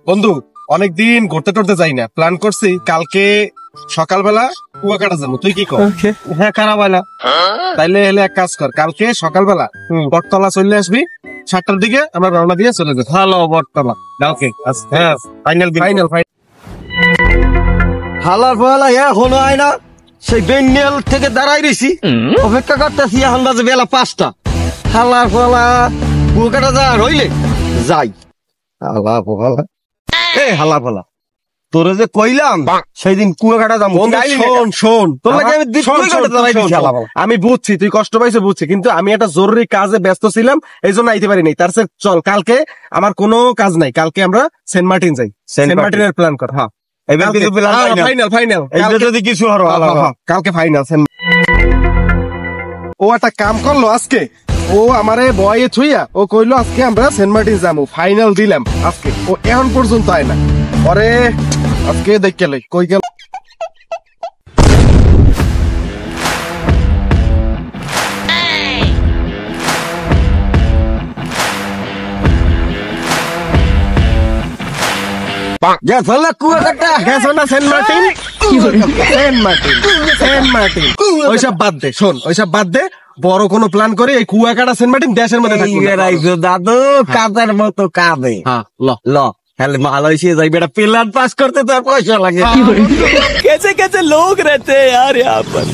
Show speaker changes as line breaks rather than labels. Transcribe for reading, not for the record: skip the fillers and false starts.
বন্ধু অনেকদিন ঘুরতে টরতে যাই না, প্ল্যান করছি কালকে সকালবেলা কুয়াকাটা যাবো। তুই কি কর?
হ্যাঁ খারাপ হয় না।
তাইলে এলে এক কাজ কর, কালকে সকালবেলা বটতলা চলে আসবি, 7টার দিকে আমরা রওনা দিয়ে চলে যাবো।
ভালো বটতলা।
ওকে, হ্যাঁ ফাইনাল ফাইনাল ফাইনাল।
হালার ফালা এখনো হয় না, সেই বেন্ডেল থেকে দাঁড়াই রয়েছি, অপেক্ষা করতেছি। এখন বাজে বেলা 5টা। হালার ফালা কুয়াকাটা যা রইলে যাই। হালা ফালা এ হালা ফালা, তোরে যে কইলাম সেই দিন কুয়াকাটা যাবো।
শোন শোন,
তোর লাগে আমি কুয়াকাটা দাঁড়াই দিছি। হালা ফালা,
আমি বুঝছি তুই কষ্ট পাইছো, বুঝছি, কিন্তু আমি একটা জরুরি কাজে ব্যস্ত ছিলাম, এই জন্য আইতে পারি নাই। তার চেয়ে চল কালকে, আমার কোনো কাজ নাই, কালকে আমরা সেন্ট মার্টিন যাই। সেন্ট মার্টিনের প্ল্যান কর। হ্যাঁ ফাইনাল ফাইনাল,
যদি কিছু হলো
কালকে ফাইনাল। ও একটা কাম করলো আজকে, ও আমারে বয়ে থুইয়া ও কইলো আজকে আমরা সেন্ট মার্টিন যাবো, ফাইনাল দিলাম আজকে। ও এখন পর্যন্ত আয় না, পরে আজকে দেখে লই কই গেল।
কুয়াকাটা
গেছো না Saint Martin? Saint Martin Saint Martin ওইসব বাদ দে, শোন ওইসব বাদ দে, বড় কোনো প্ল্যান করে এই কুয়াকাটা সেন্ট মার্টিন দেশের মধ্যে থাকবো না।
দাদু কাদের মতো কাঁদে।
হ্যাঁ ল
ল হ্যাঁ মালয়েশিয়া যাই বেটা, প্ল্যান পাস করতে তো আর পয়সা লাগে।
कैसे कैसे लोग रहते हैं यार यहाँ पर।